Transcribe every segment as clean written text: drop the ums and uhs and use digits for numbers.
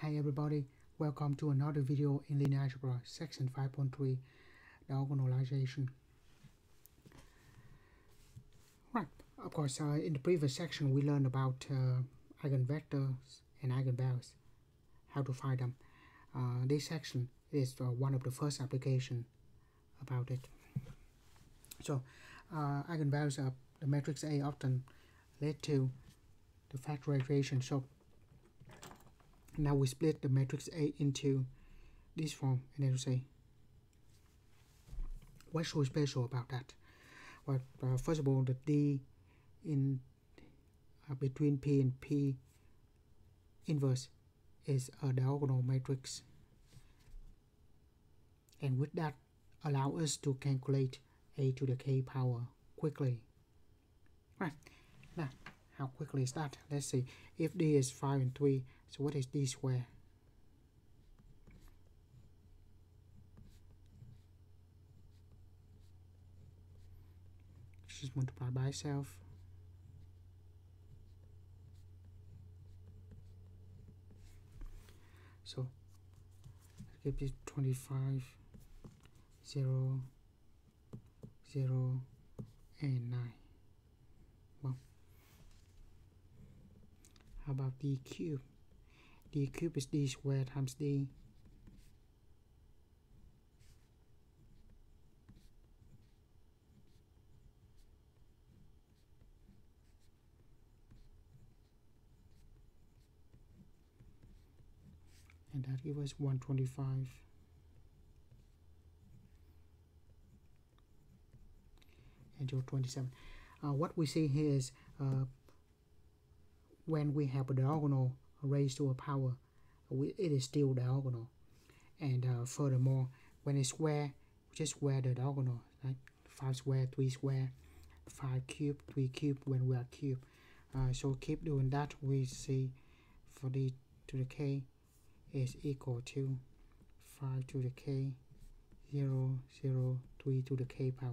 Hi everybody, welcome to another video in linear algebra, section 5.3, diagonalization. Right, of course, in the previous section we learned about eigenvectors and eigenvalues, how to find them. This section is one of the first application about it. So, eigenvalues of the matrix A often lead to the factorization. So, now we split the matrix A into this form, and then we say, what's so special about that? Well, first of all, the D in between P and P inverse is a diagonal matrix, and with that allow us to calculate a to the k power quickly. Right, now how quickly is that? Let's see, if D is 5 and 3, so what is D square? Just multiply by itself. So give it 25, 0, 0, and 9. Well, how about D cube? D cube is D squared times D. And that gives us 125. And 27. What we see here is when we have a diagonal raised to a power, it is still diagonal. And furthermore, when it's square, we just square the diagonal, right? 5 square, 3 square, 5 cube, 3 cube when we are cube. So keep doing that. We see for D to the k is equal to 5 to the k, 0, 0, 3 to the k power.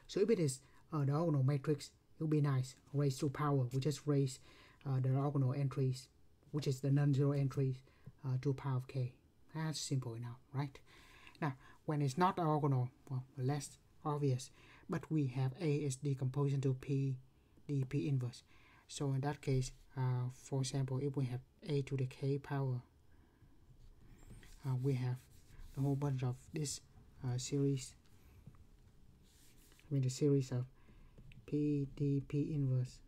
So if it is a diagonal matrix, it will be nice. Raised to power, we just raise the diagonal entries, which is the non-zero entries, to power of k. That's simple enough, right? Now, when it's not diagonal, well, less obvious, but we have A is decomposed into P, D, P inverse. So in that case, for example, if we have A to the k power, we have the whole bunch of this series. I mean the series of P, D, P inverse,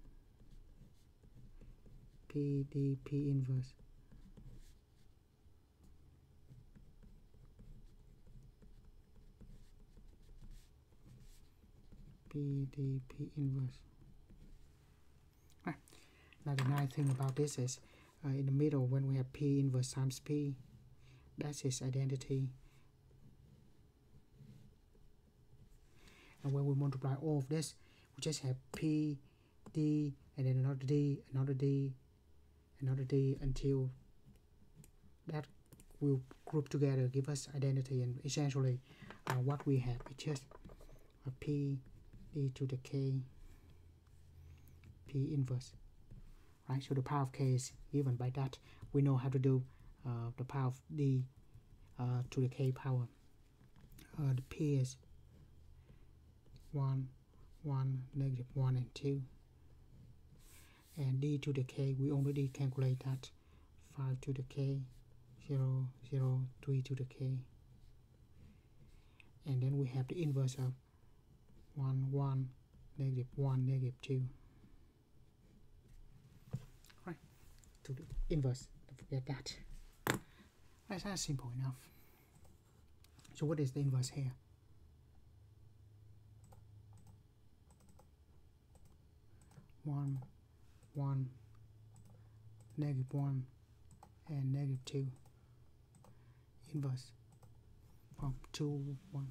P, D, P inverse, P, D, P inverse. Right. Now the nice thing about this is in the middle, when we have P inverse times P, that's its identity. And when we multiply all of this, we just have P, D, and then another D, another D, another D, until that will group together, give us identity. And essentially what we have is just a P, D to the k, P inverse. Right, so the power of k is given by that. We know how to do the power of D to the k power. The P is 1, 1, negative 1, and 2. And D to the k, we already calculate that. 5 to the k, 0, 0, 3 to the k. And then we have the inverse of 1, 1, negative 1, negative 2. Right, to the inverse, don't forget that. That's simple enough. So what is the inverse here? 1, 1, negative 1, and negative 2. Inverse from 2, 1.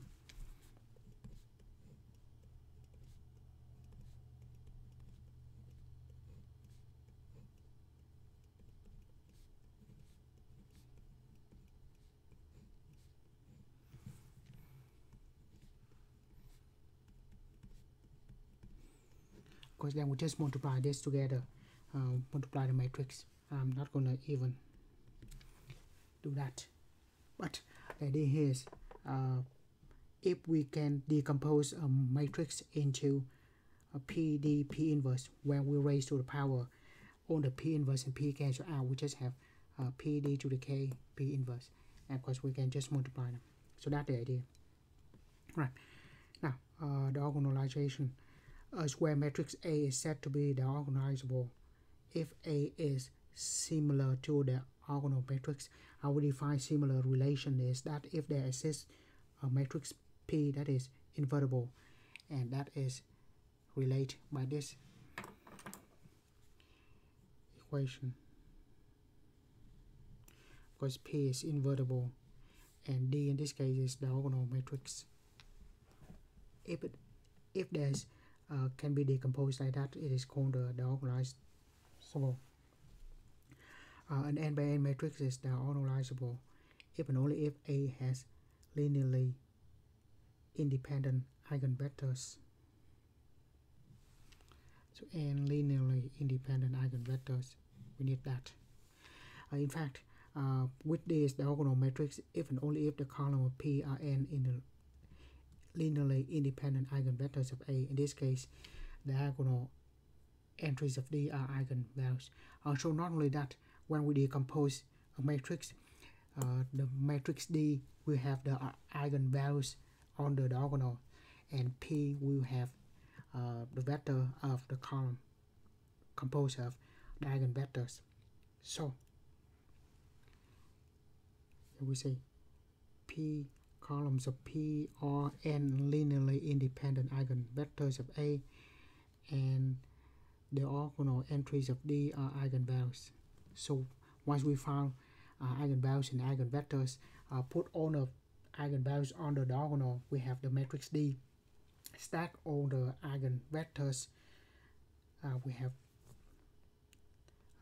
Because then we just multiply this together. multiply the matrix. I'm not gonna even do that, but the idea here is if we can decompose a matrix into a PD P inverse, when we raise to the power all the P inverse and P cancel out, we just have PD to the K P inverse, and of course we can just multiply them. So that's the idea. Right, now diagonalization. A square matrix A is said to be diagonalizable if A is similar to the orthogonal matrix. How we define similar relation is that if there exists a matrix P that is invertible, and that is related by this equation, because P is invertible and D in this case is diagonal matrix. If there's can be decomposed like that, it is called the diagonalizable. An n by n matrix is diagonalizable if and only if A has linearly independent eigenvectors. So n linearly independent eigenvectors, we need that. In fact, with this diagonal matrix, if and only if the column of P are n in the linearly independent eigenvectors of A. In this case, diagonal entries of D are eigenvalues. So not only that, when we decompose a matrix, the matrix D will have the eigenvalues on the diagonal, and P will have the vector of the column composed of the eigenvectors. So here we say P columns of P are n linearly independent eigenvectors of A, and the orthogonal entries of D are eigenvalues. So once we found eigenvalues and eigenvectors, put all the eigenvalues on the diagonal, we have the matrix D. Stack all the eigenvectors, we have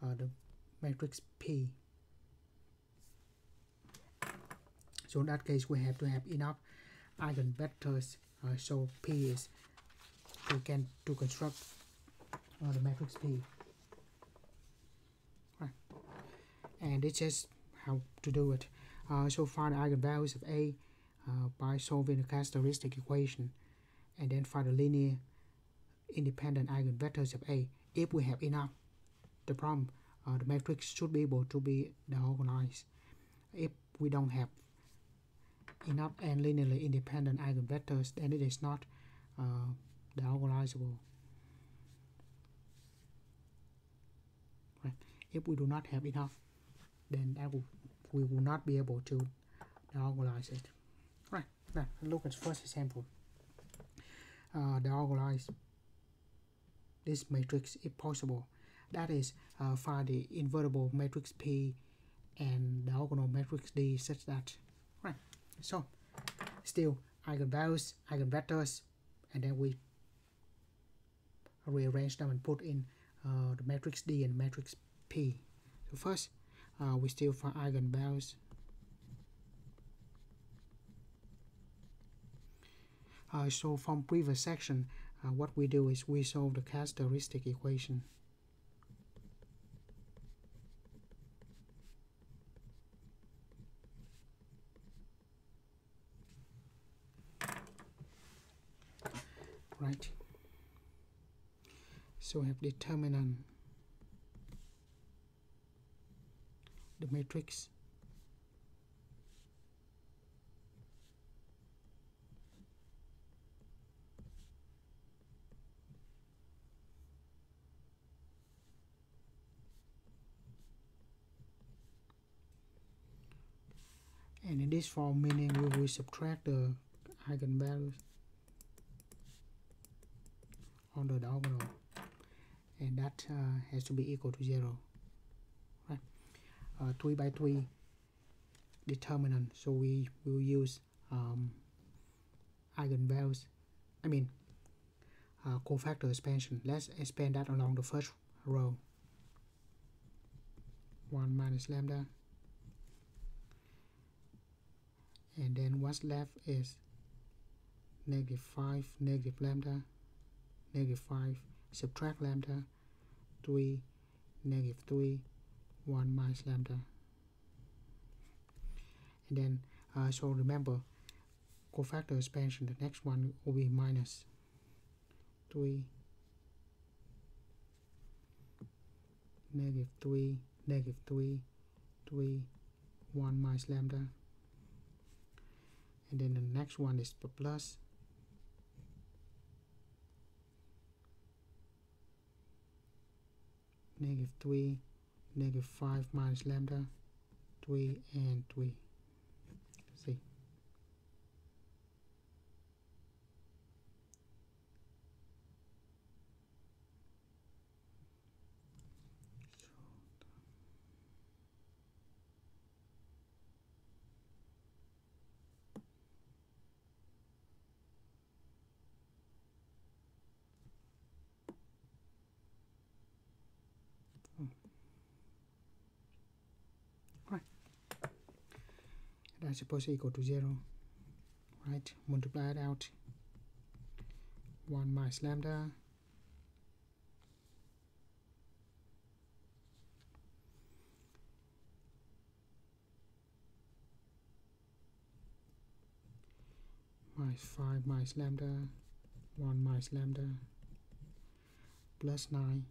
the matrix P. So in that case, we have to have enough eigenvectors. So P is to construct the matrix P. Right. And it's just how to do it. So find the eigenvalues of A by solving the characteristic equation, and then find the linear independent eigenvectors of A. If we have enough, the problem, the matrix should be able to be diagonalized. If we don't have enough and linearly independent eigenvectors, then it is not diagonalizable. Right. If we do not have enough, then we will not be able to diagonalize it. Right. Now look at the first example. Diagonalize this matrix if possible. That is, find the invertible matrix P and diagonal matrix D such that. Right. So still eigenvalues, eigenvectors, and then we rearrange them and put in the matrix D and matrix P. So first, we still find eigenvalues. So from previous section, what we do is we solve the characteristic equation. Right. So we have determinant, the matrix, and in this form, meaning we will subtract the eigenvalues on the diagonal, and that has to be equal to 0. Right. 3 by 3 determinant, so we will use eigenvalues, cofactor expansion. Let's expand that along the first row. 1 minus lambda, and then what's left is negative 5, negative lambda, negative 5, subtract lambda, 3, negative 3, 1 minus lambda. And then, so remember, cofactor expansion, the next one will be minus 3, negative 3, negative 3, 3, 1 minus lambda. And then the next one is plus negative 3, negative 5 minus lambda, 3 and 3. See. Right. And I suppose equal to 0. Right. Multiply it out. 1 minus lambda minus 5 minus lambda, 1 minus lambda, plus 9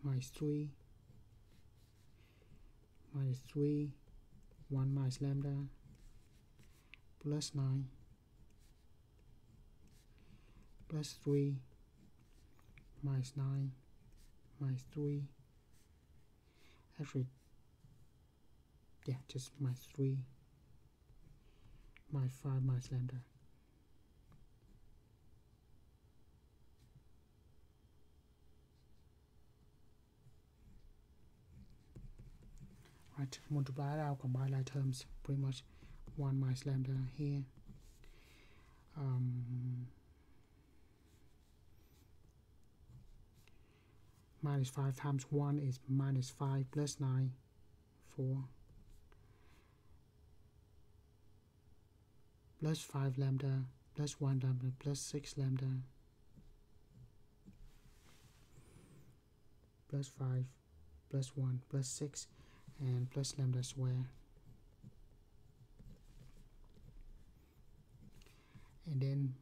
minus 3 minus 3, 1 minus lambda, plus 9 plus 3 minus 9 minus 3, actually, yeah, just minus 3 minus 5 minus lambda. Right, multiply it out, combine like terms, pretty much 1 minus lambda here. Minus 5 times 1 is minus 5 plus 9, 4. Plus 5 lambda, plus 1 lambda, plus 6 lambda. Plus 5, plus 1, plus 6, and plus lambda square. And then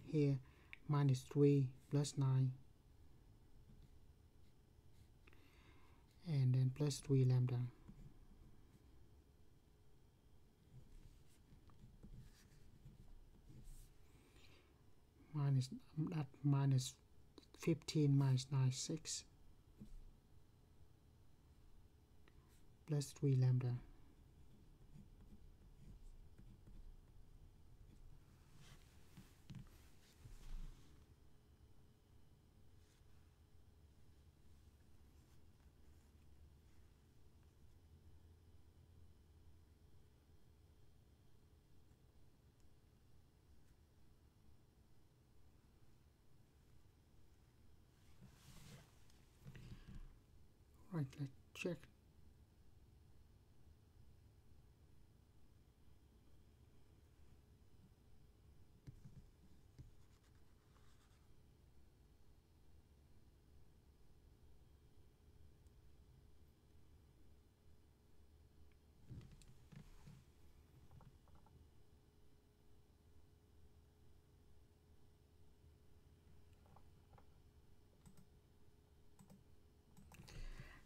here, minus 3 plus 9. And then plus 3 lambda. Minus 15 minus 9, 6. Plus 3 lambda. Right, let's check.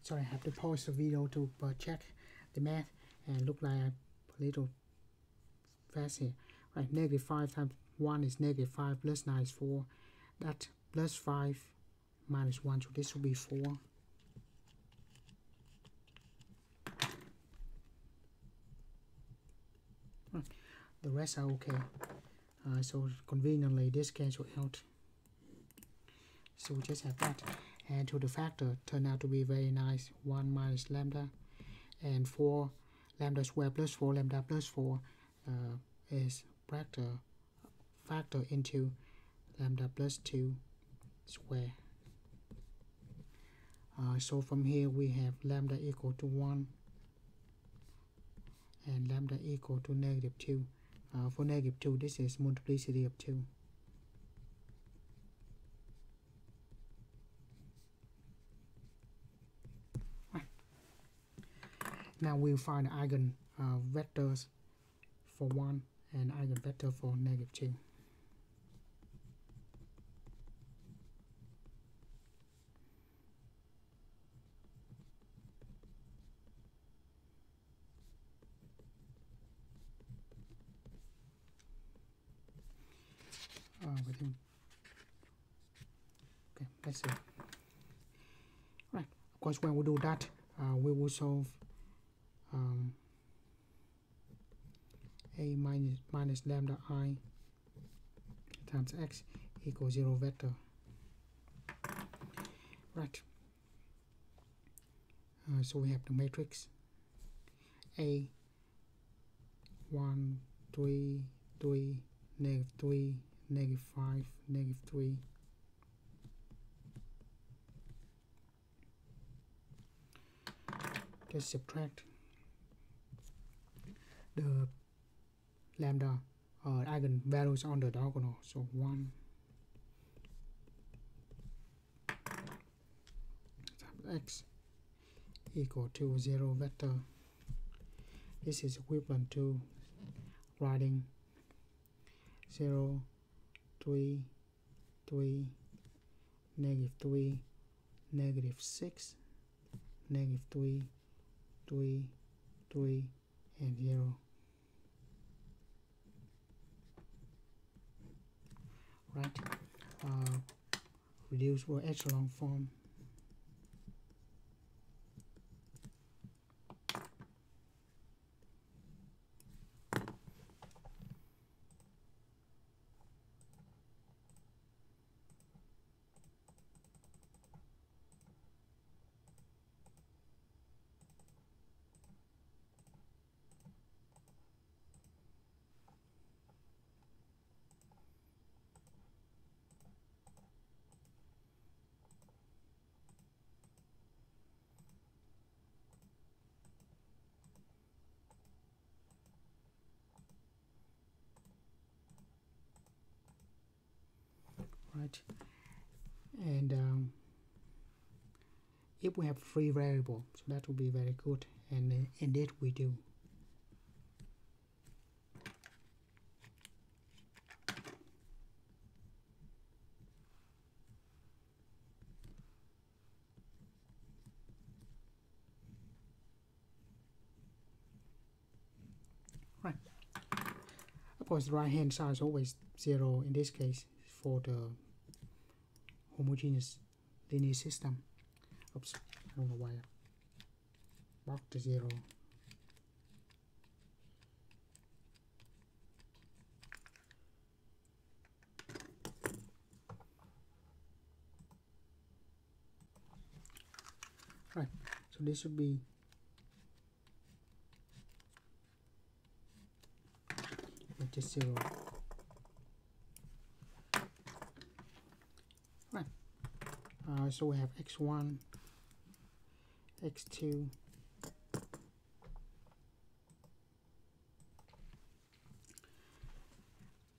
Sorry, I have to pause the video to check the math and look like I'm a little fast here. Right, negative 5 times 1 is negative 5 plus 9 is 4. That's plus 5 minus 1, so this will be 4. Right. The rest are okay. So conveniently this cancel out. So we just have that. And to the factor turned out to be very nice. 1 minus lambda and 4 lambda square plus 4 lambda plus 4 is factor into lambda plus 2 square. So from here we have lambda equal to 1 and lambda equal to negative 2. For negative 2, this is multiplicity of 2. Now we'll find eigenvectors for 1 and eigenvector for -2. Okay, let's see. Right, of course, when we do that, we will solve a minus lambda I times x equals 0 vector. Right. So we have the matrix A 1 3 3 -3 -5 -3. Let's subtract the lambda eigenvalues on the diagonal. So 1 times x equal to 0 vector. This is equivalent to writing 0 3 3 -3 -6 -3 3 3 and 0. Right, reduce for echelon form. Right, and if we have free variable, so that will be very good, and indeed we do. Right, of course the right hand side is always 0 in this case for the homogeneous linear system. Oops, I don't know why I marked the 0. Right, so this should be just 0. Right, so we have x1, x2,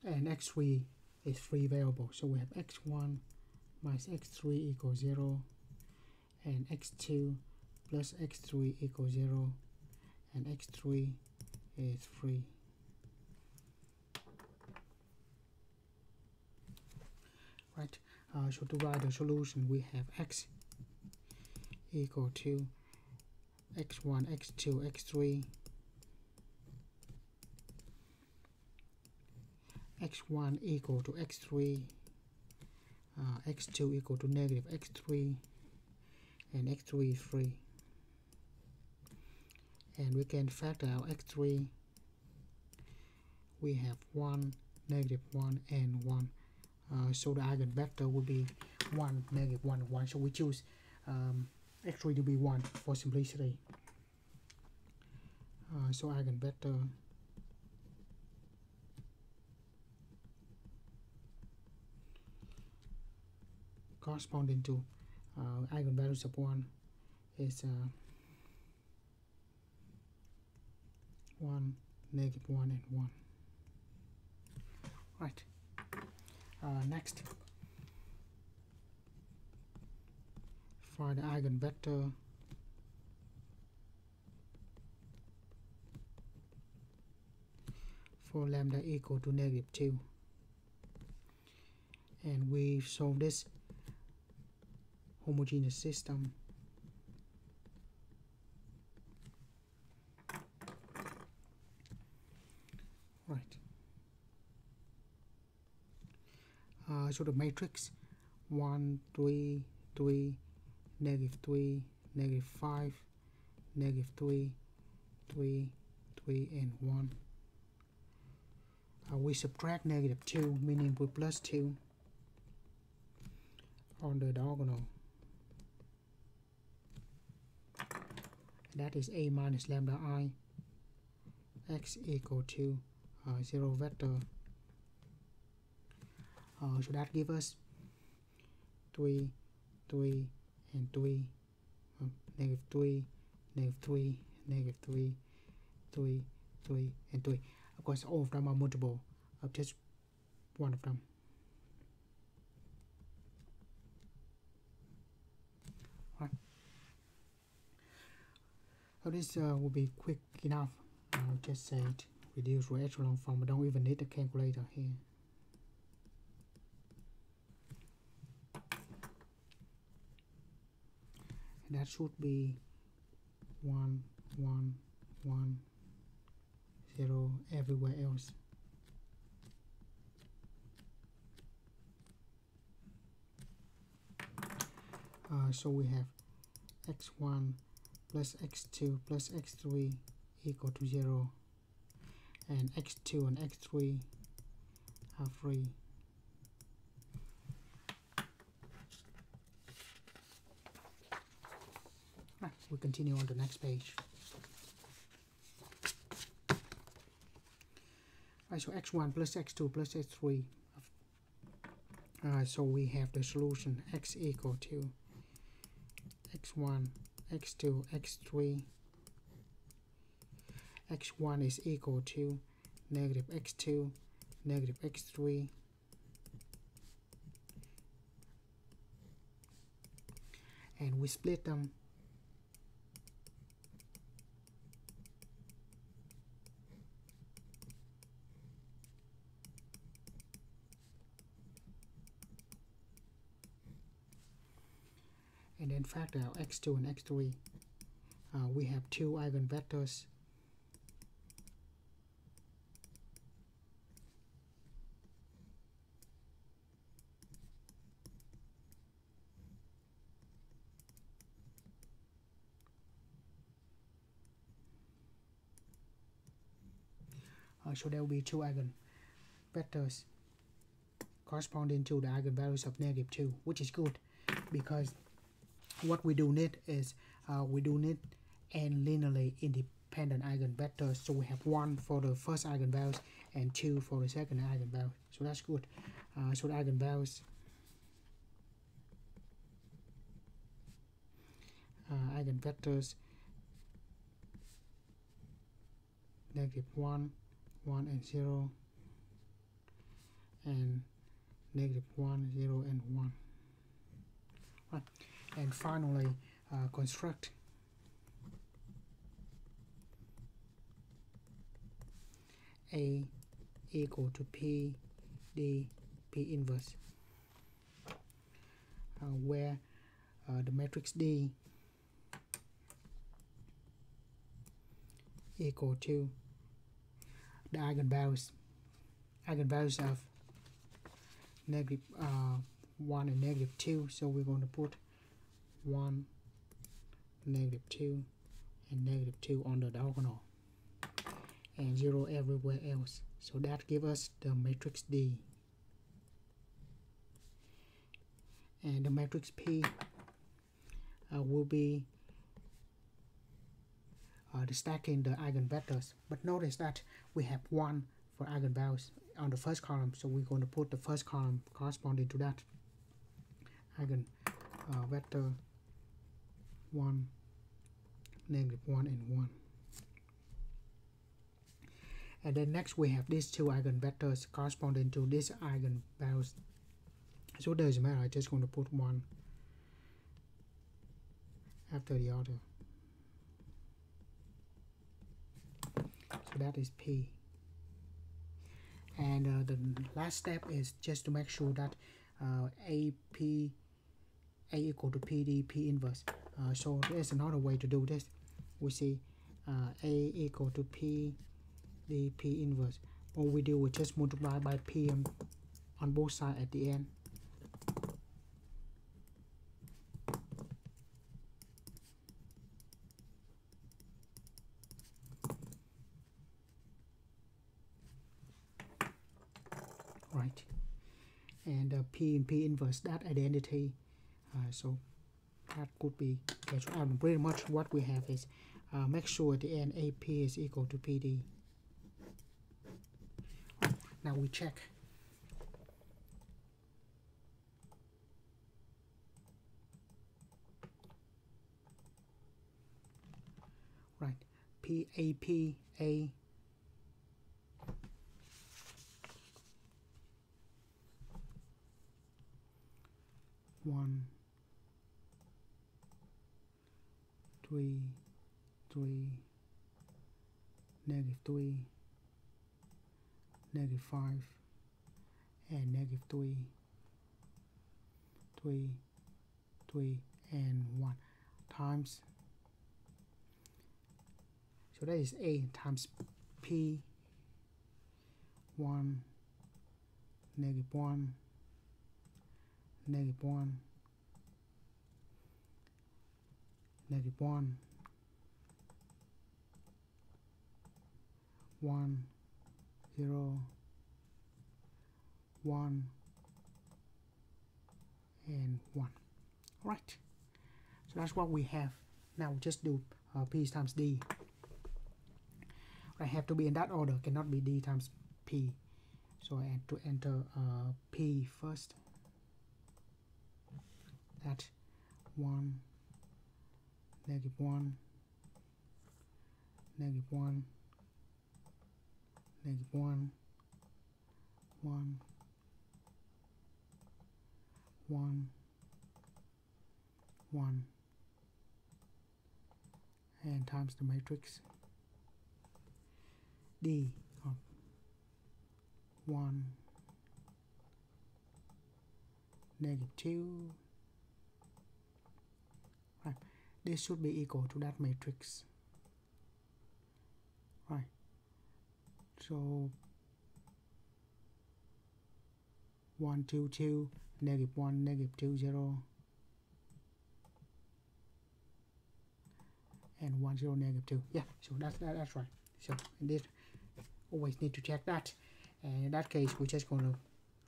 and x3 is free variable, so we have x1 minus x3 equals 0, and x2 plus x3 equals 0, and x3 is free. Right, so to write the solution, we have x equal to x1, x2, x3, x1 equal to x3, x2 equal to negative x3, and x3 is free. And we can factor out x3. We have 1, -1, and 1. So the eigenvector will be 1, -1, and 1. So we choose x3 to be 1 for simplicity. So eigenvector corresponding to eigenvalues of 1 is 1, -1, and 1. Right. Next, find the eigenvector for lambda equal to -2. And we solve this homogeneous system. Right. So the matrix 1, 3, 3, -3, -5, -3, 3, 3, and 1. We subtract -2, meaning we plus 2 on the diagonal. That is A minus lambda I x equal to 0 vector. So that gives us 3, 3, and 3, -3, -3, -3, 3, 3, and 3. Of course, all of them are multiple of just one of them. Right. So this will be quick enough. I'll just say it, reduce to echelon form. I don't even need a calculator here. And that should be 1, 1, 1, 0 everywhere else. So we have x1 plus x2 plus x3 equal to 0, and x2 and x3 are free. Right, we continue on the next page. Right, so x1 plus x2 plus x3. So we have the solution x equal to x1, x2, x3. x1 is equal to -x2, -x3. And we split them. And then factor out x2 and x3. We have two eigenvectors. So there will be two eigenvectors corresponding to the eigenvalues of -2, which is good, because what we do need is we do need n linearly independent eigenvectors. So we have 1 for the first eigenvalues and 2 for the second eigenvalue. So that's good. So the eigenvalues eigenvectors -1, 1, and 0, and -1, 0, and 1. Right. And finally, construct A equal to P D P inverse, where the matrix D equal to the eigenvalues of -1 and -2. So we're going to put 1, -2, and -2 on the diagonal, and 0 everywhere else. So that gives us the matrix D. And the matrix P will be the stacking the eigenvectors. But notice that we have 1 for eigenvalues on the first column, so we're going to put the first column corresponding to that eigenvector 1, -1, and 1. And then next we have these two eigenvectors corresponding to these eigenvalues. So it doesn't matter, I'm just going to put one after the other. So that is P. And the last step is just to make sure that A equal to PD P inverse. So there's another way to do this. We see A equal to PD P inverse. All we do is just multiply by P on both sides at the end. Right, and P and P inverse, that identity, so that could be, okay, so pretty much what we have is make sure at the end AP is equal to PD. Now we check. Right, A 1 3 3 -3 -5 and -3 3 3 and 1 times, so that is A times P 1 -1 -1 -1 1 0 1 and 1. Right, so that's what we have. Now just do P times D. I have to be in that order, cannot be D times P. So I have to enter P first. That's 1 -1 -1 -1 1 1 1 and times the matrix D of 1 -2. Right, this should be equal to that matrix. Right, so 1 2 2 -1 -2 0 and 1 0 -2. Yeah, so that's right. So in this, always need to check that, and in that case we're just going to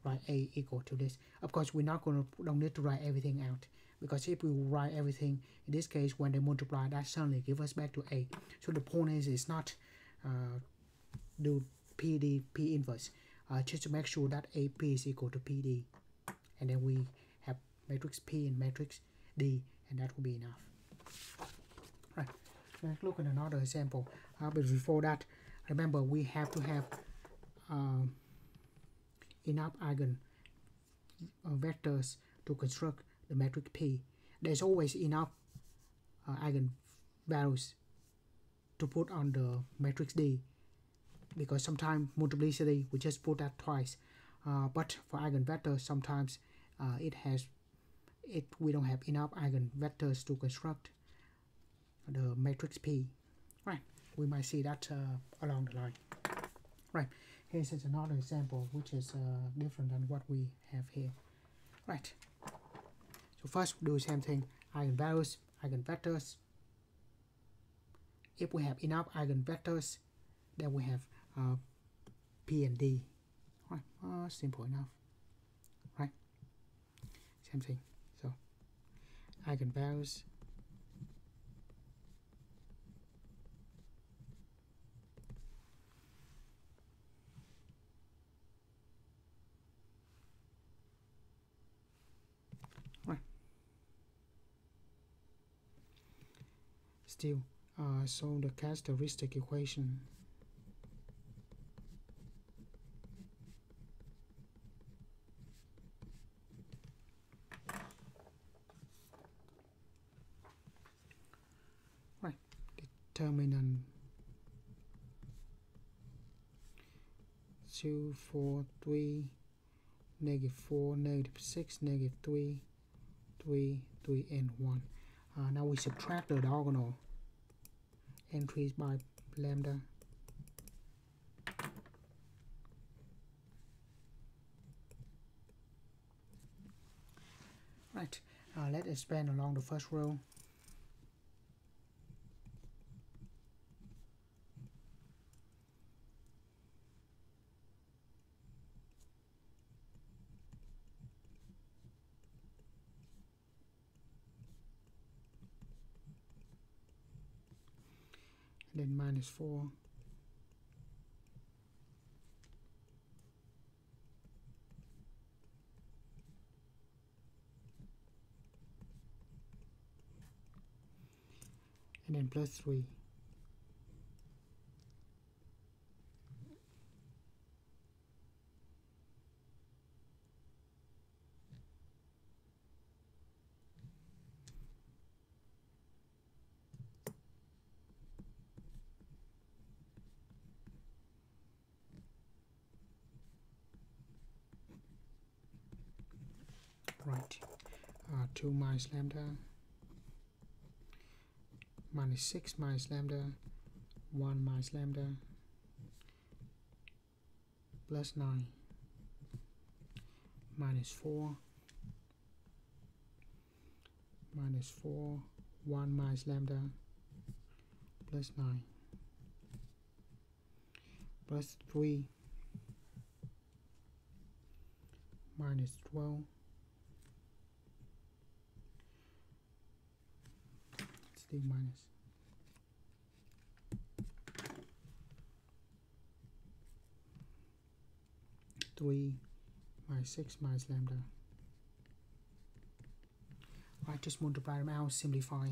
write A equal to this. Of course we're not going to, don't need to write everything out, because if we write everything in this case, when they multiply, that suddenly give us back to A. So the point is not do PD P inverse, just to make sure that AP is equal to PD, and then we have matrix P and matrix D, and that will be enough. Right, let's look at another example. But before that, remember we have to have enough eigenvectors to construct the matrix P. There's always enough eigenvalues to put on the matrix D, because sometimes multiplicity we just put that twice, but for eigenvectors sometimes we don't have enough eigenvectors to construct the matrix P. Right, we might see that along the line. Right, here's another example which is different than what we have here. Right, so first we do the same thing, eigenvalues, eigenvectors. If we have enough eigenvectors, then we have P and D. Right, simple enough. Right, same thing. So eigenvalues, right, still solve the characteristic equation. Right, determinant 2, 4, 3, negative 4, negative 6, negative 3, 3, 3, and 1. Now we subtract the diagonal entries by lambda. Right, let's expand along the first row. And then minus 4. And then plus 3. Right, 2 minus lambda, minus 6 minus lambda, 1 minus lambda, plus 9, minus 4, minus 4, 1 minus lambda, plus 9, plus 3, minus 12, still minus, 3, minus 6 minus lambda. Right, just multiply them out, simplify.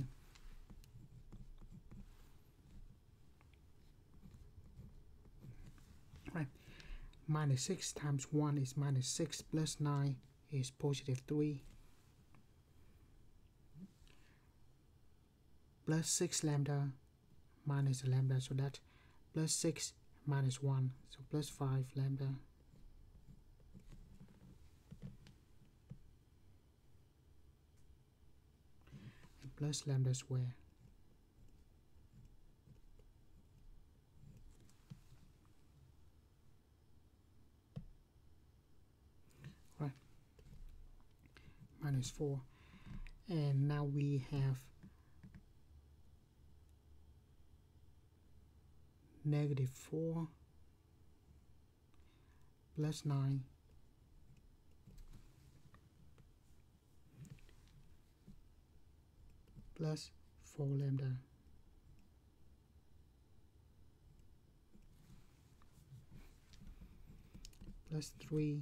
Right, minus 6 times 1 is minus 6 plus 9 is positive 3. Plus 6 lambda minus a lambda, so that's plus 6 minus 1, so plus 5 lambda. And plus lambda square. Right, minus 4. And now we have negative 4 plus 9 plus 4 lambda plus 3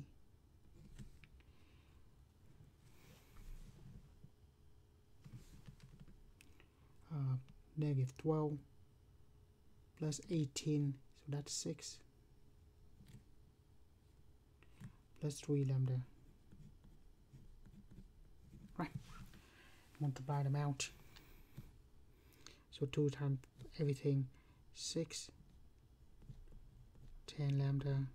negative 12 plus 18, so that's 6 plus 3 lambda. Right, multiply them out, so 2 times everything, 6, 10 lambda,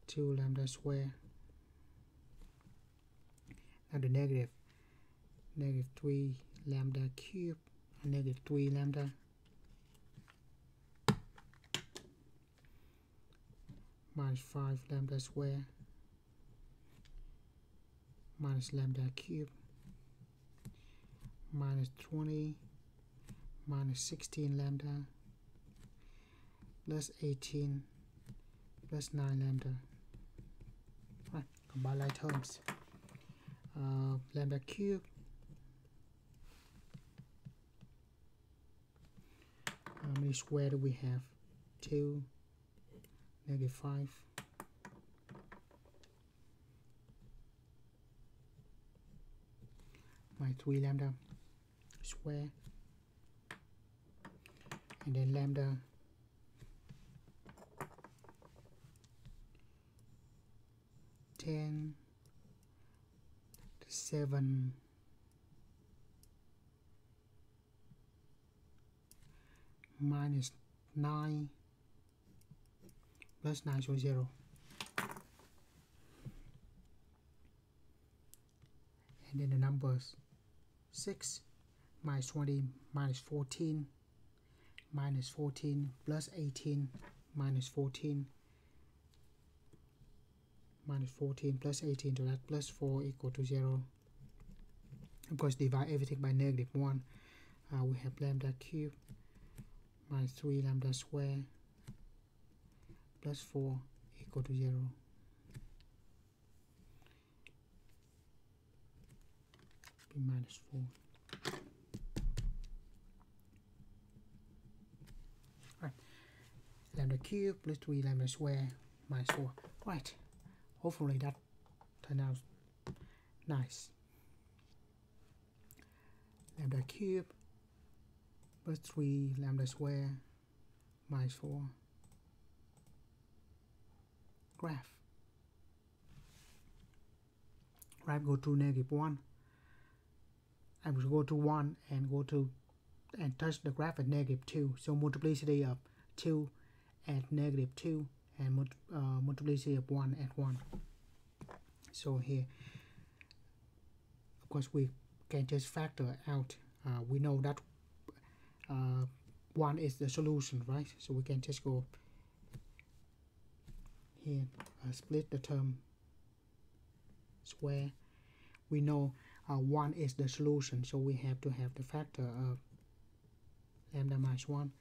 2 lambda square. Now the negative 3 lambda cube and negative 3 lambda minus 5 lambda square minus lambda cube minus 20 minus 16 lambda plus 18 plus 9 lambda. Right, combine like terms. Lambda cube how many square do we have? 2, negative 5, my 3 lambda square, and then lambda ten to 7 minus 9 plus 9 so 0. And then the numbers 6 minus 20 minus 14 minus 14 plus 18 minus 14 minus 14 plus 18, so that plus 4 equal to 0. Of course, divide everything by negative 1. We have lambda cubed minus 3 lambda square plus 4 equal to 0. Be minus 4. Right. Lambda cubed plus 3 lambda square minus 4. Right. Hopefully that turned out nice. Lambda cubed plus 3 lambda square minus 4. Graph. Graph go to negative 1. I will go to 1 and go to and touch the graph at negative 2. So multiplicity of 2 at negative 2 and multiplicity of 1 at 1. So here, of course, we can just factor out. We know that 1 is the solution, right? So we can just go here, split the term square. We know 1 is the solution, so we have to have the factor of lambda minus 1.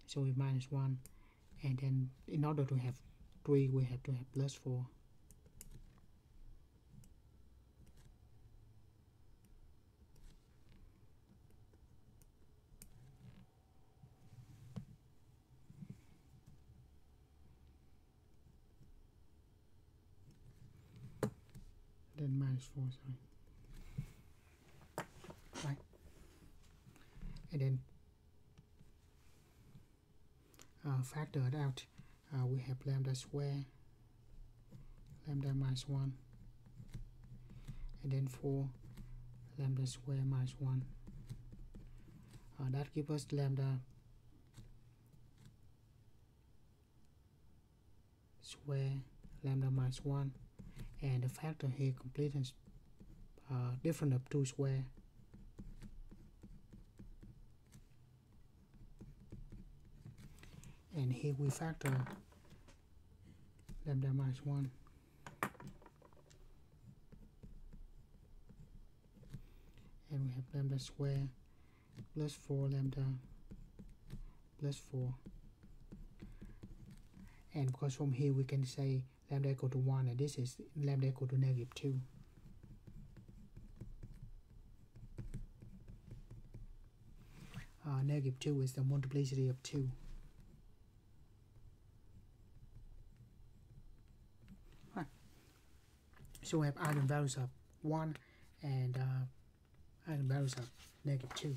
So we minus 1, and then in order to have 3, we have to have plus 4. Then minus 4, sorry. Right. And then factor it out. We have lambda square, lambda minus 1, and then 4 lambda square minus 1. That gives us lambda square, lambda minus 1, and the factor here complete is difference of 2 square. And here we factor lambda minus 1. And we have lambda square plus 4 lambda plus 4. And because from here we can say lambda equal to 1, and this is lambda equal to negative 2. Negative 2 is the multiplicity of 2. Right. So we have eigenvalues of 1 and eigenvalues of negative 2.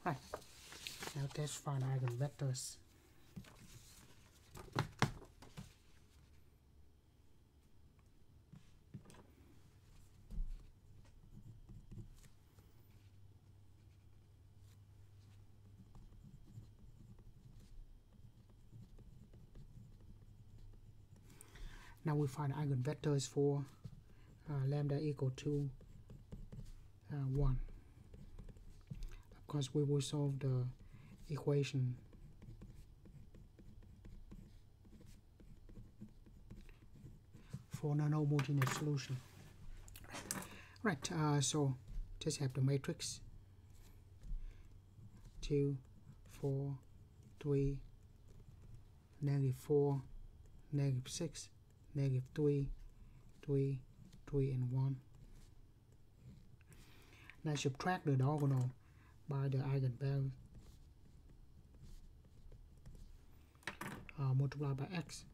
Right. Now let's find eigenvectors. Now we find eigenvectors for lambda equal to 1. Of course, we will solve the equation for non-homogeneous solution. Right. So just have the matrix 2, 4, 3, negative 4, negative 6, negative 3, 3, 3, and 1. Now subtract the diagonal by the eigenvalue. Multiply by x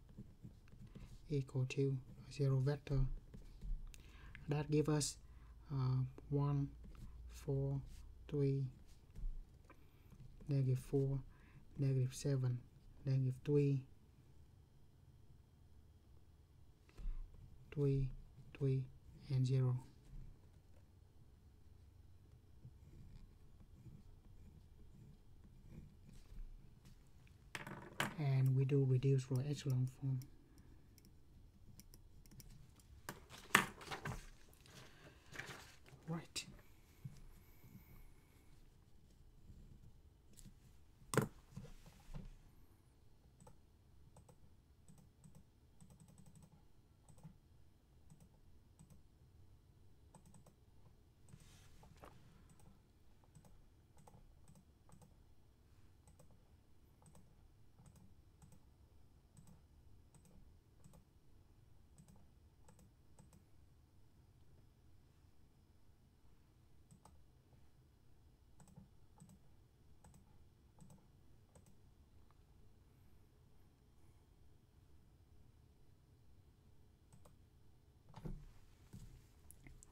equal to 0 vector. That gives us 1, 4, 3, negative 4, negative 7, negative 3, 3, 3, and 0. And we we do reduce row echelon form. Right.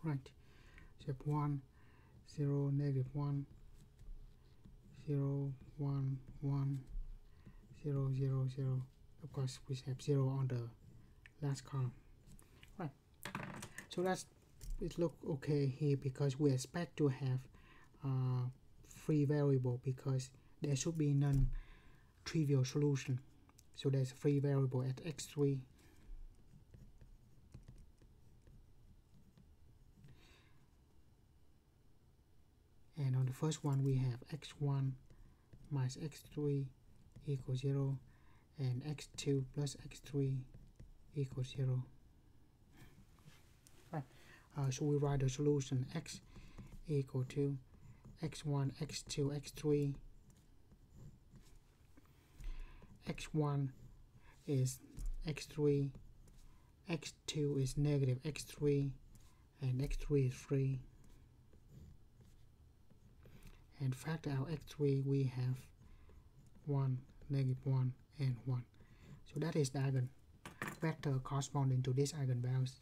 Right. Step 1, 0, -1, 0, 1, 1, 0, 0, 0. Of course, we have 0 on the last column. Right. So that's it. Look okay here because we expect to have free variable because there should be non-trivial solution. So there's a free variable at x3. And on the first one we have x1 minus x3 equals 0 and x2 plus x3 equals 0. Right. So we write the solution x equal to x1, x2, x3. x1 is x3, x2 is negative x3, and x3 is free. And factor out x3, we have 1, -1, and 1. So that is the eigenvector corresponding to this eigenvalues.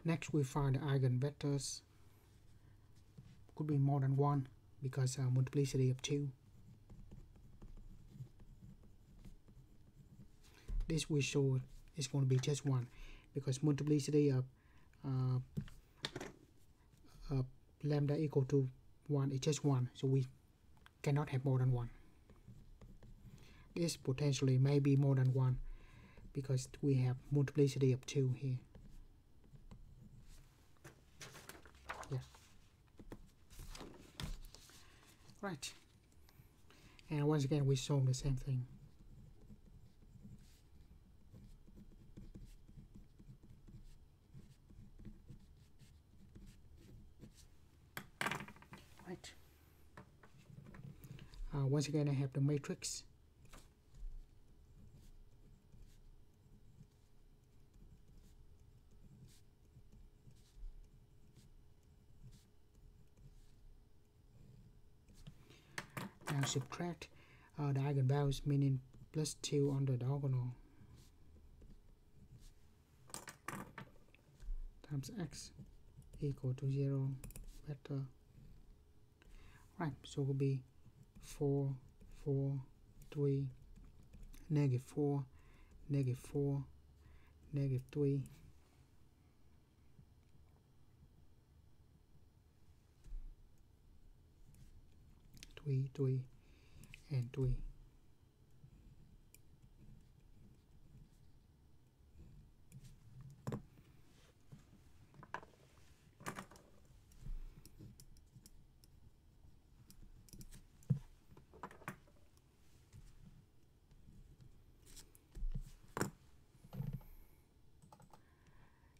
Next we find the eigenvectors. Could be more than 1 because multiplicity of 2. This we show is going to be just 1 because multiplicity of lambda equal to 1 is just 1, so we cannot have more than 1. This potentially may be more than 1 because we have multiplicity of 2 here. Yeah. Right. And once again we solve the same thing. Right. Once again I have the matrix. Now subtract the eigenvalues, meaning +2 on the diagonal times x equal to 0 vector. Right, so it will be 4, 4, 3, -4, -4, -3. 3, 3, and 3.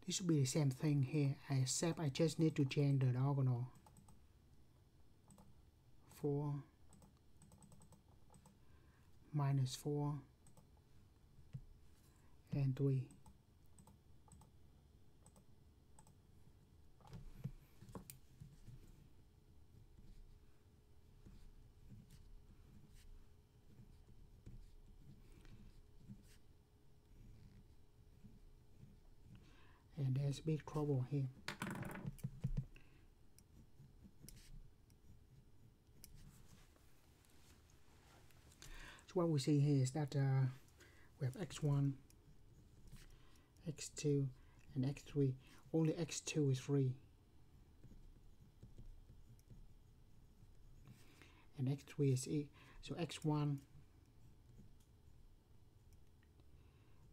This should be the same thing here, except I just need to change the diagonal. 4 minus 4 and 3. And there's big trouble here. So what we see here is that we have x1 x2 and x3. Only x2 is free, and x3 is e. So x1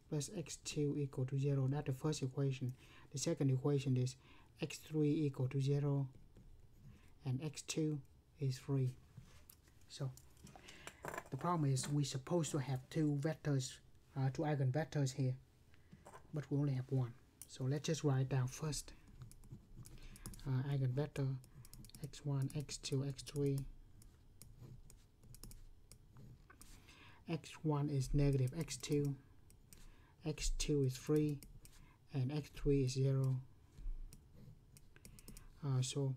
plus x2 equal to 0. That's the first equation. The second equation is x3 equal to 0 and x2 is free. So the problem is we're supposed to have two vectors, two eigenvectors here, but we only have one. So let's just write down first eigenvector x1, x2, x3. x1 is negative x2, x2 is 3, and x3 is 0. So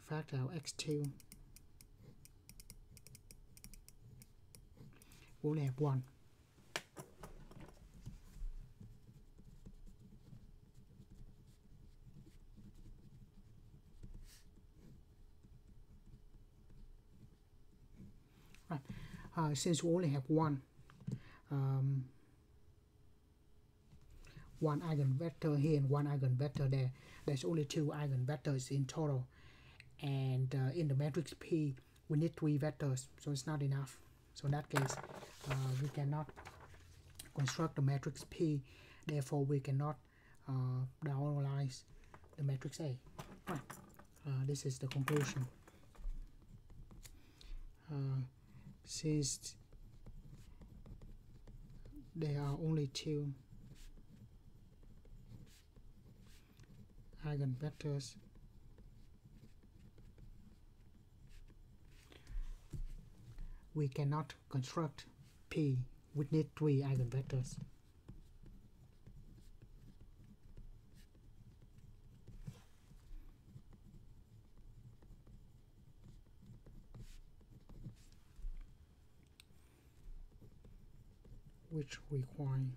factor out x2. We only have one. Right. Since we only have one eigenvector here and one eigenvector there, there's only two eigenvectors in total, and in the matrix P we need three vectors, so it's not enough. So in that case we cannot construct the matrix P, therefore we cannot diagonalize the matrix A. Right. This is the conclusion. Since there are only two eigenvectors, we cannot construct P. We need three eigenvectors. Which require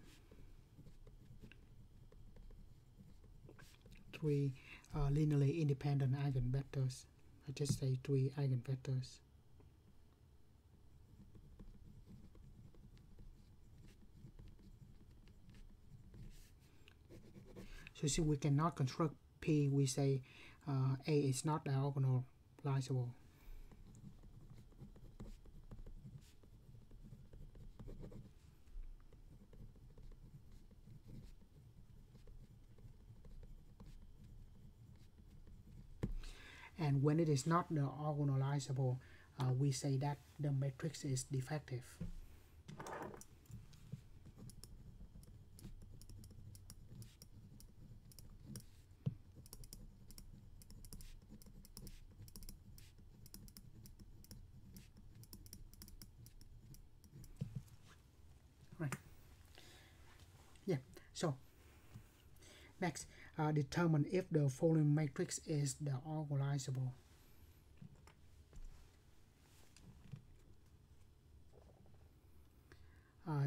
three linearly independent eigenvectors. I just say three eigenvectors. So since we cannot construct P, we say A is not diagonalizable. And when it is not diagonalizable, we say that the matrix is defective. Right. Yeah. So next, determine if the following matrix is diagonalizable.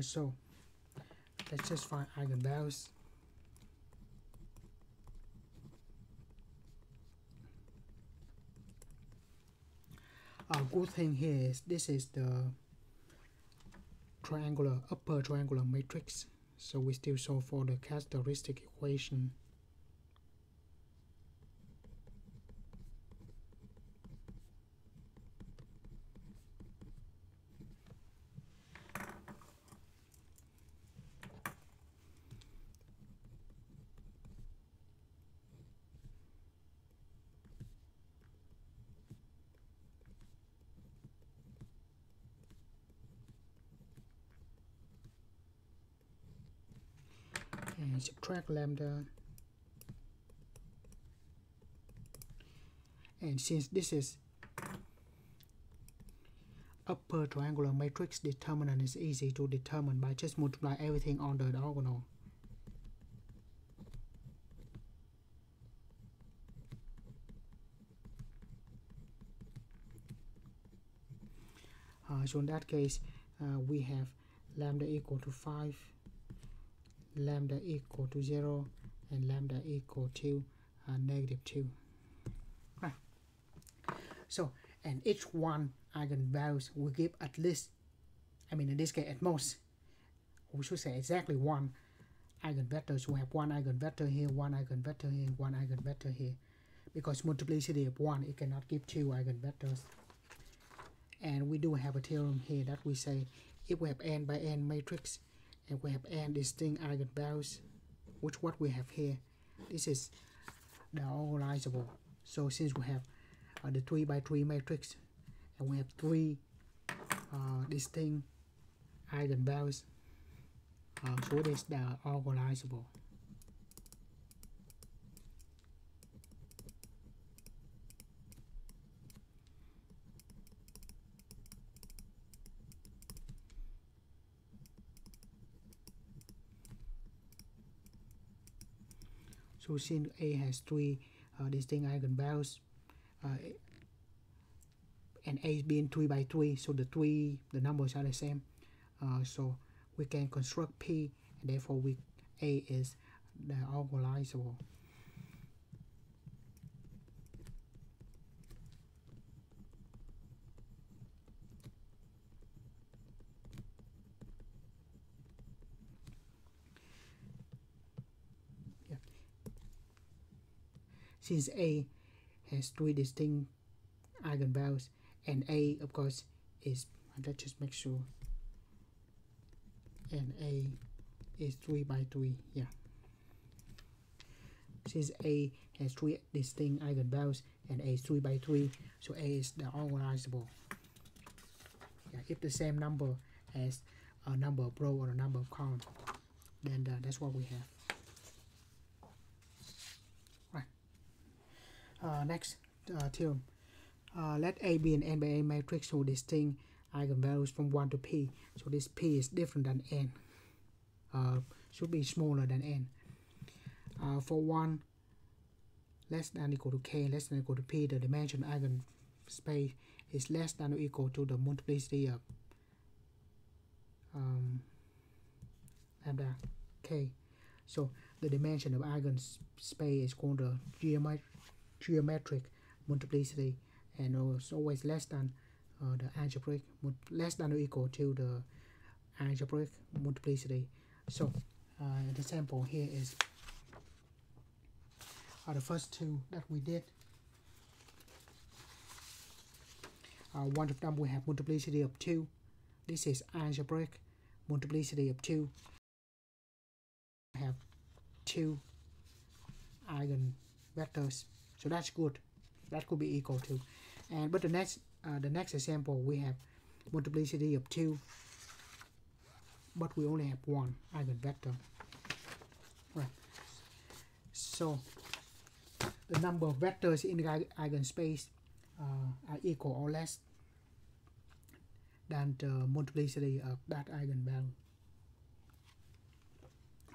So let's just find eigenvalues. Good thing here is this is the upper triangular matrix, so we still solve for the characteristic equation. And subtract lambda, and since this is upper triangular matrix, determinant is easy to determine by just multiply everything on the diagonal. So in that case we have lambda equal to 5, lambda equal to 0, and lambda equal to -2. Right. So, and each one eigenvalues will give at least, I mean in this case at most, we should say exactly one eigenvectors. We have one eigenvector here, one eigenvector here, one eigenvector here. Because multiplicity of 1, it cannot give 2 eigenvectors. And we do have a theorem here that we say if we have n by n matrix and we have n distinct eigenvalues, which what we have here, this is diagonalizable. So since we have the 3 by 3 matrix and we have 3 distinct eigenvalues, so it is diagonalizable. So since A has 3 distinct eigenvalues, and A being 3 by 3, so the numbers are the same. So we can construct P, and therefore A is diagonalizable. Since A has 3 distinct eigenvalues, and A, of course, is, let's just make sure, and A is 3 by 3, yeah. Since A has 3 distinct eigenvalues, and A is 3 by 3, so A is diagonalizable. Yeah, if the same number as a number of row or a number of column, then that's what we have. Next theorem. Let A be an n by n matrix with distinct eigenvalues from 1 to p. So this p is different than n. Should be smaller than n. For 1 less than or equal to k, less than or equal to p, the dimension of eigenspace is less than or equal to the multiplicity of lambda k. So the dimension of eigenspace is called the geometric multiplicity, and it's always less than the algebraic, less than or equal to the algebraic multiplicity. So the sample here is the first two that we did. One of them we have multiplicity of 2. This is algebraic multiplicity of 2. We have 2 eigenvectors, so that's good. That could be equal to. And but the next example we have multiplicity of 2, but we only have 1 eigenvector. Right. So the number of vectors in the eigenspace are equal or less than the multiplicity of that eigenvalue.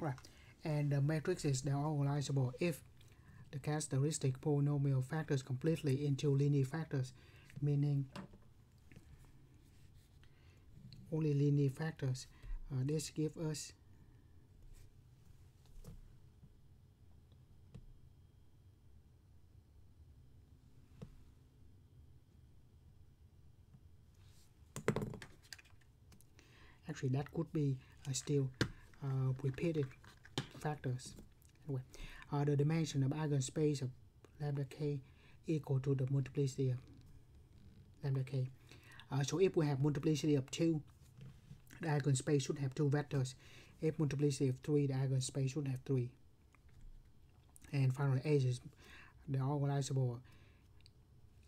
Right. And the matrix is diagonalizable if the characteristic polynomial factors completely into linear factors, meaning only linear factors. This gives us actually that could be still repeated factors. Anyway, the dimension of eigenspace of lambda k equal to the multiplicity of lambda k. So if we have multiplicity of 2, the eigenspace should have 2 vectors. If multiplicity of 3, the eigenspace should have 3. And finally, A is diagonalizable,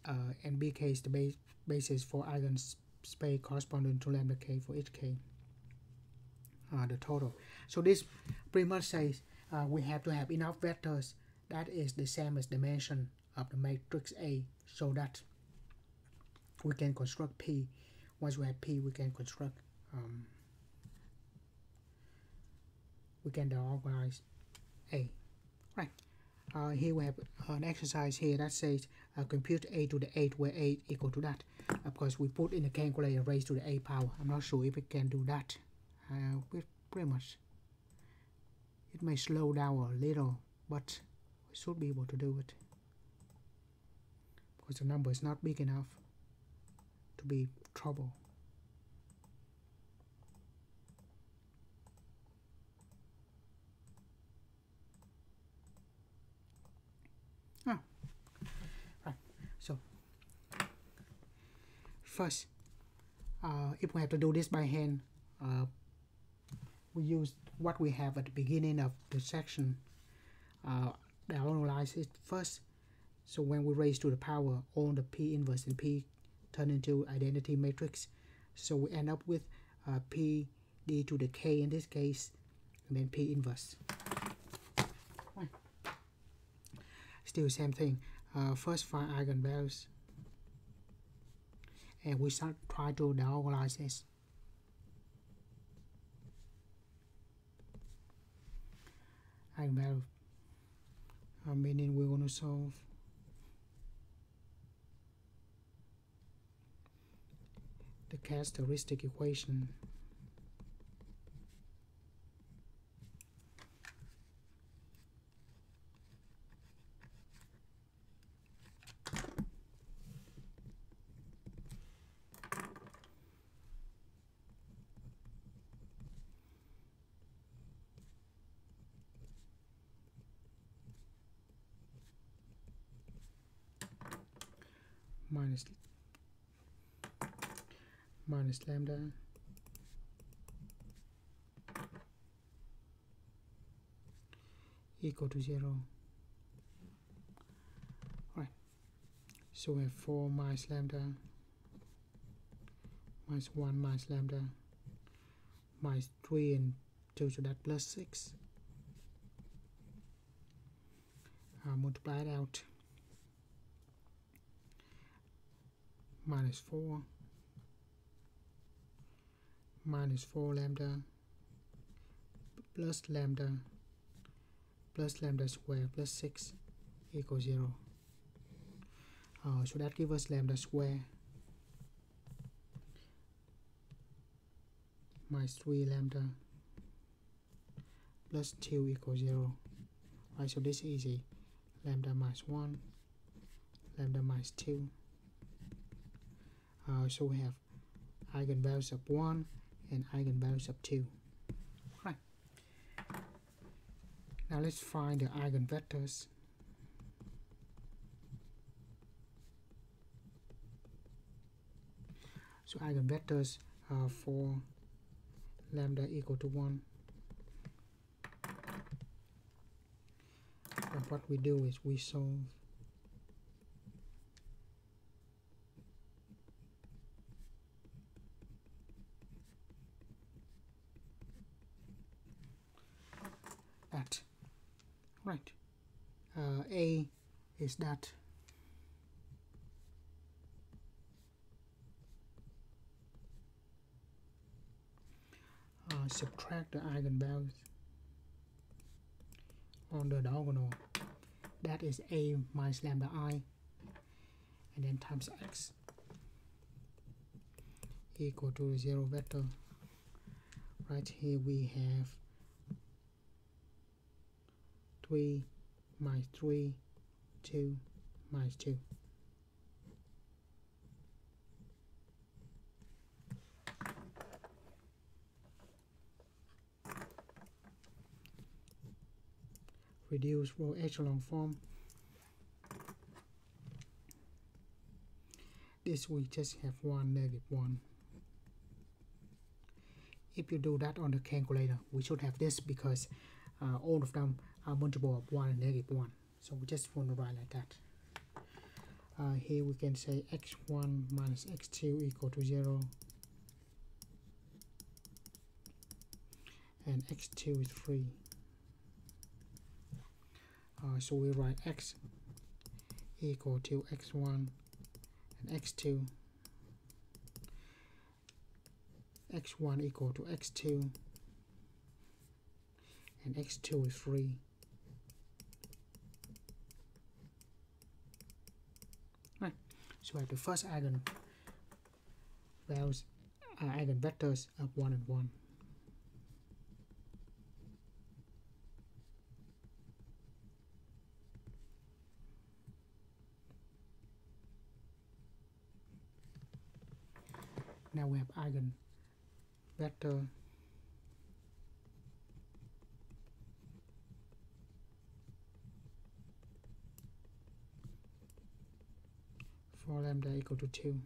and BK is the basis for eigenspace corresponding to lambda k for each k. The total. So this pretty much says we have to have enough vectors that is the same as dimension of the matrix A, so that we can construct P. Once we have P, we can construct we can diagonalize A. Right. Here we have an exercise here that says compute A to the 8 where 8 equal to that. Of course, we put in the calculator raised to the 8 power. I'm not sure if it can do that. Pretty much. It may slow down a little, but we should be able to do it, because the number is not big enough to be trouble. Oh, right. So first, if we have to do this by hand, we use what we have at the beginning of the section. Diagonalize it first. So when we raise to the power, all the P inverse and P turn into identity matrix. So we end up with P d to the K in this case, and then P inverse. Right. Still same thing. First find eigenvalues, and we try to diagonalize this. Eigenvalue, meaning we're going to solve the characteristic equation. minus lambda equal to 0. Right. So we have 4 minus lambda minus 1 minus lambda minus 3 and 2, so that plus 6. Multiply it out. Minus 4 minus 4 lambda plus lambda square plus 6 equals 0. So that gives us lambda square minus 3 lambda plus 2 equals 0. Right, so this is easy. Lambda minus 1, lambda minus 2. So we have eigenvalues of 1 and eigenvalues of 2. Right. Now let's find the eigenvectors. So eigenvectors for lambda equal to 1. And what we do is we solve that. Right. A is that subtract the eigenvalues on the diagonal. That is A minus lambda I, and then times x equal to the 0 vector. Right here we have 3 minus 3, 2 minus 2. Reduce row echelon form. This we just have 1, negative 1. If you do that on the calculator, we should have this because all of them are multiple of 1 and negative 1. So we just want to write like that. Here we can say x1 minus x2 equal to 0. And x2 is 3. So we write x equal to x1 and x2. x1 equal to x2 and x2 is 3. Right. So we have the first eigenvectors of 1 and 1. Now we have eigenvector for lambda equal to 2.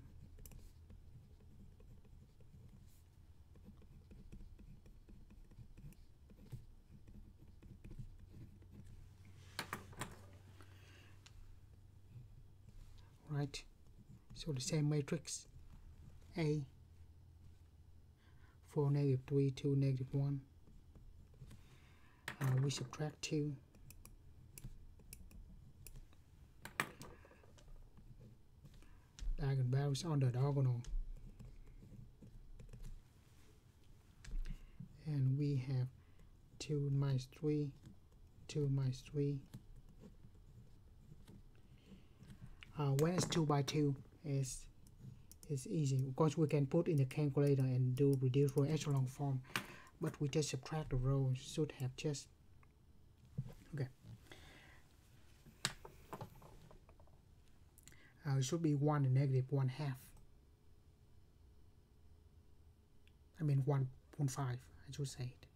Right, so the same matrix A for -3 to -1. We subtract 2. Eigenvalues on the diagonal, and we have 2 minus 3, 2 minus 3. When it's 2 by 2, it's easy. Of course, we can put in the calculator and do reduce row echelon form, but we just subtract the rows. Should have just okay. It should be 1 and -1/2. I mean 1.5. I should say it.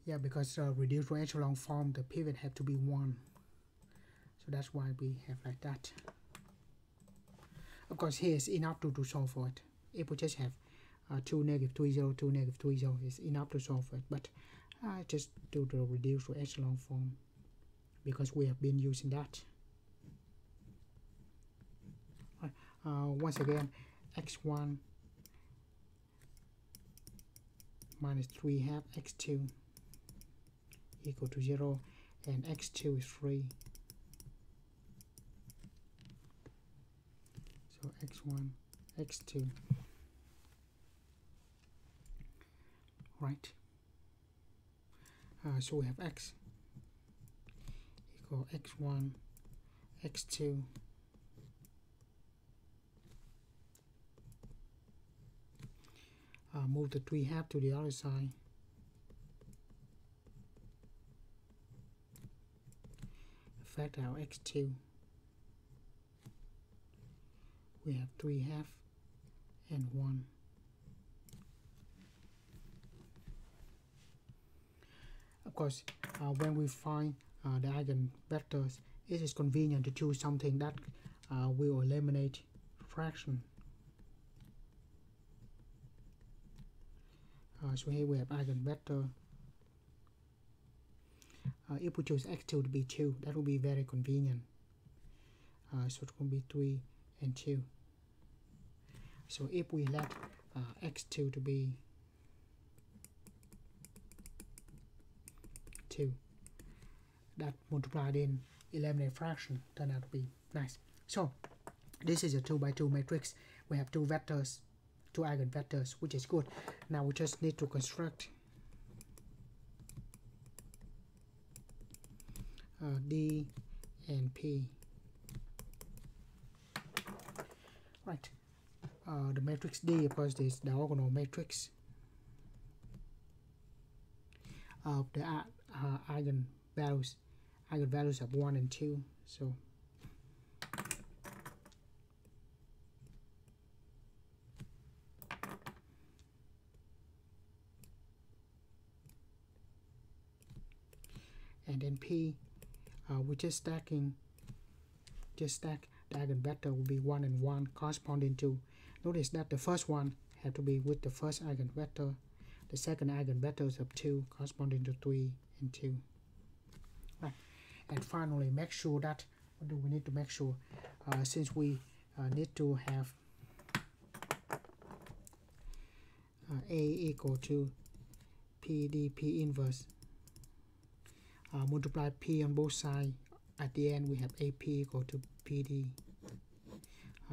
Yeah, because reduced row echelon form, the pivot have to be 1. So that's why we have like that. Of course, here is enough to solve for it. If we just have 2 -3 0, 2 -3 0 is enough to solve for it. But I just do the reduced row echelon form because we have been using that. Once again, x1 minus 3/2 x2 equal to 0, and x2 is 3. So x1, x2. Right. So we have x equal x1, x2. Move the 3/2 to the other side. Factor out x2. We have 3/2 and 1. Of course, when we find the eigenvectors, it is convenient to choose something that will eliminate fraction. So here we have eigenvector. If we choose x2 to be 2, that will be very convenient. So it will be 3 and 2. So if we let x2 to be 2, that multiplied in eliminate fraction turn out to be nice. So this is a 2 by 2 matrix. We have 2 vectors, 2 eigenvectors, which is good. Now we just need to construct D and P. Right. The matrix D, of course, is the diagonal matrix of the eigenvalues of 1 and 2. So and then P, we just stack the eigenvector will be 1 and 1 corresponding to. Notice that the first one have to be with the first eigenvector. The second eigenvector is of 2 corresponding to 3 and 2. Right. And finally, make sure that, what do we need to make sure? Since we need to have A equal to P inverse, multiply P on both sides. At the end, we have AP equal to PD.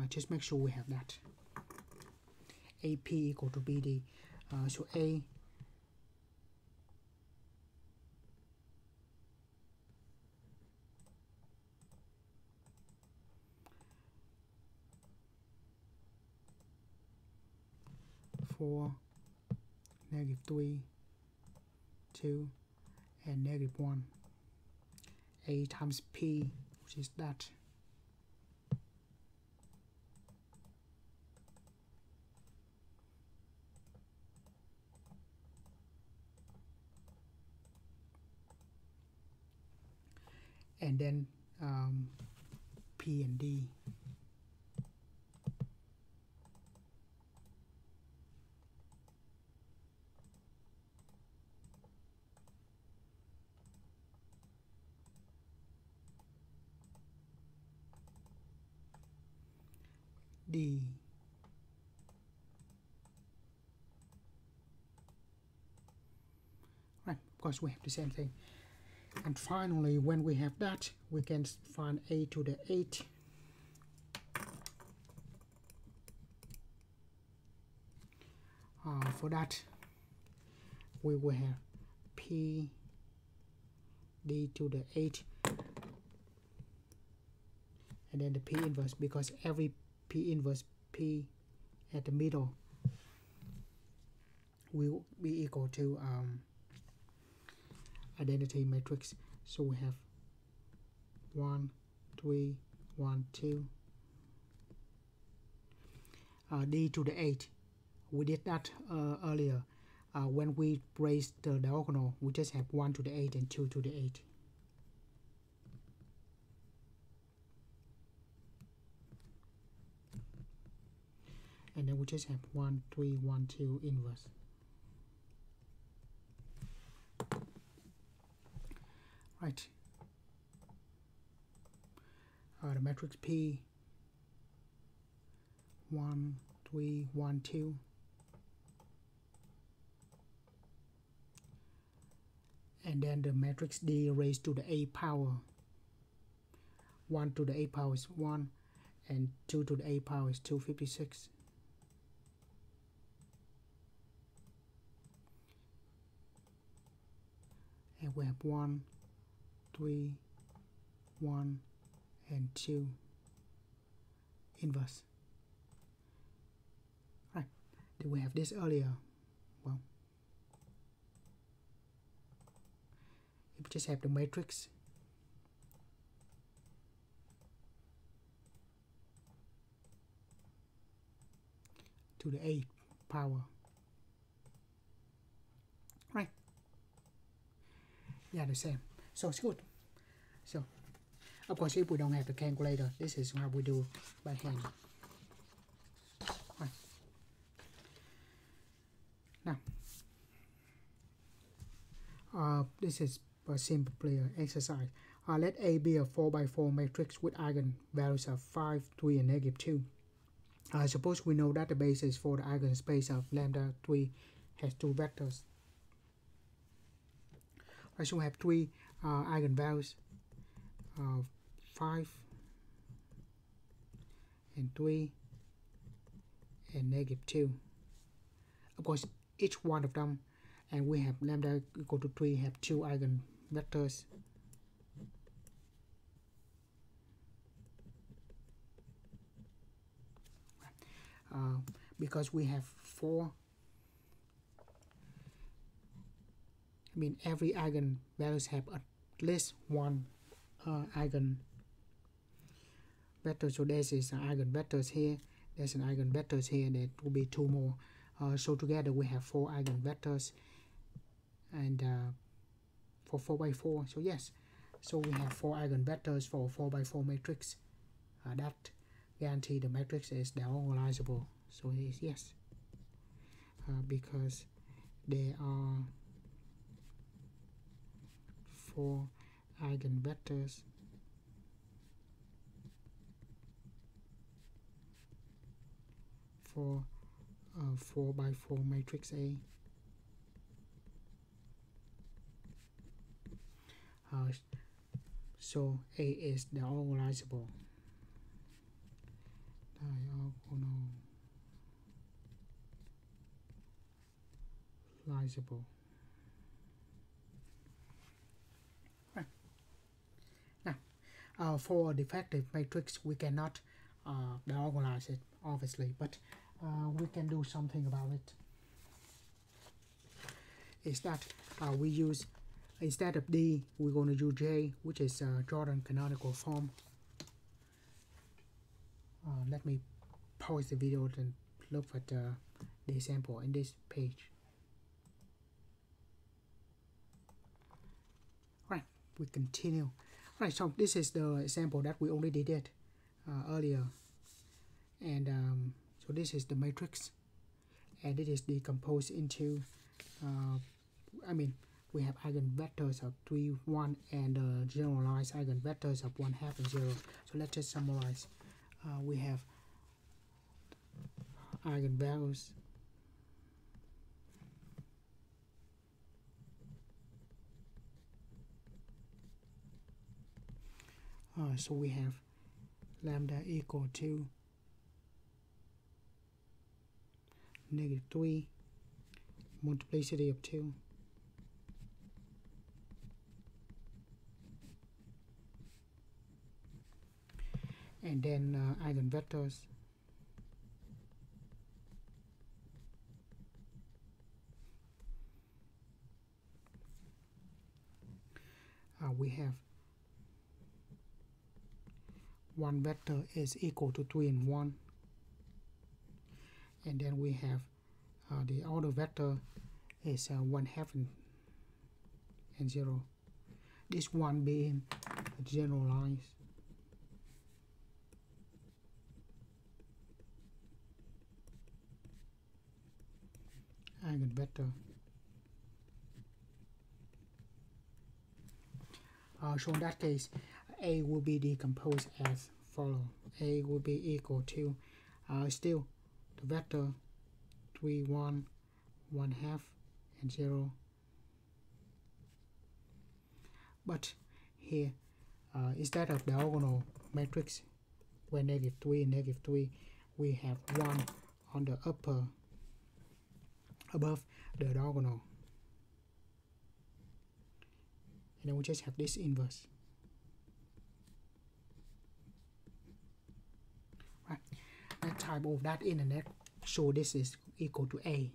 Just make sure we have that. AP equal to PD. So A for -3, 2, and -1. A times P, which is that. and then P and D. D. Right, of course we have the same thing. And finally, when we have that, we can find a to the 8. For that, we will have P D to the 8, and then the P inverse, because every P inverse P at the middle will be equal to identity matrix. So we have 1, 3, 1, 2. D to the 8. We did that earlier. When we raise the diagonal, we just have 1 to the 8 and 2 to the 8. And then we just have 1, 3, 1, 2 inverse. Right. The matrix P 1, 3, 1, 2. And then the matrix D raised to the A power. 1 to the A power is 1, and 2 to the A power is 256. And we have 1, 3, 1, and 2 inverse. Right. Did we have this earlier? Well, if we just have the matrix to the 8 power. Right. Yeah, the same. So it's good. So, of course, if we don't have the calculator, this is how we do by hand. Right. Now, this is a simple exercise. Let A be a 4x4 matrix with eigenvalues of 5, 3, and -2. Suppose we know that the basis for the eigenspace of lambda 3 has 2 vectors. So we have 3 eigenvalues, 5 and 3 and -2. Of course, each one of them, and we have lambda equal to 3, have 2 eigenvectors. Because we have 4, I mean every eigenvalues have at least one eigenvector. So this is an eigenvectors here, there's an eigenvectors here, there will be 2 more. So together we have 4 eigenvectors, and for 4x4, so yes, so we have 4 eigenvectors for a 4x4 matrix. That guarantee the matrix is diagonalizable. So it is yes, because there are 4 eigenvectors for a 4x4 matrix A. So A is diagonalizable. Diagonalizable. Right. Now, for a defective matrix, we cannot diagonalize it, obviously, but we can do something about it. Is that we use, instead of D, we're going to use J, which is Jordan canonical form. Let me pause the video and look at the example in this page. Right, we continue. Right, so this is the example that we already did earlier, and so this is the matrix, and it is decomposed into we have eigenvectors of 3, 1, and generalized eigenvectors of 1, half, and 0. So let's just summarize. We have eigenvalues so we have lambda equal to -3 multiplicity of 2 and then eigenvectors we have one vector is equal to 3 and 1, and then we have the other vector is 1, half, and 0. This one being generalized eigenvector. So in that case, A will be decomposed as follows. A will be equal to still the vector 3, 1, 1, half, and 0. But here, instead of diagonal matrix where -3 and -3, we have 1 on the above the diagonal. And then we just have this inverse. Right. Let's type of that in and that show this is equal to A.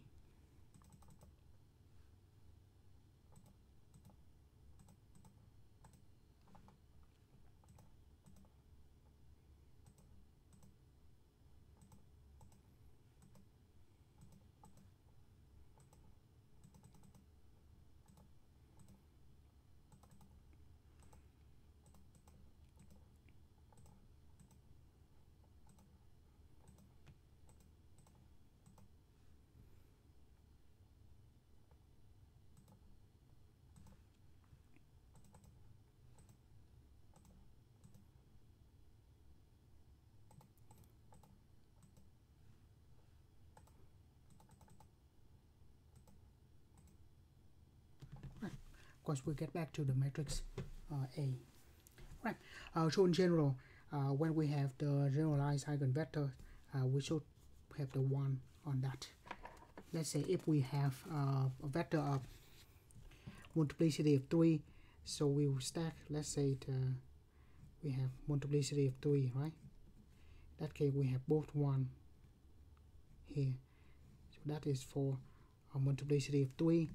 Of course, we get back to the matrix A. Right. So in general, when we have the generalized eigenvector, we should have the 1 on that. Let's say if we have a vector of multiplicity of 3, so we will stack. Let's say we have multiplicity of 3, right? In that case, we have both 1 here. So that is for a multiplicity of 3.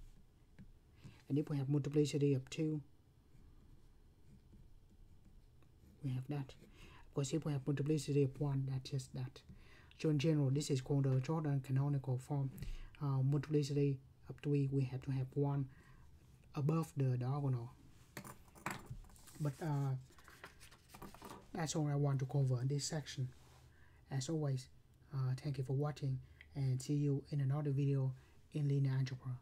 And if we have multiplicity of 2, we have that. Of course, if we have multiplicity of 1, that's just that. So in general, this is called the Jordan canonical form. Multiplicity of 3, we have to have 1 above the diagonal. But that's all I want to cover in this section. As always, thank you for watching, and see you in another video in linear algebra.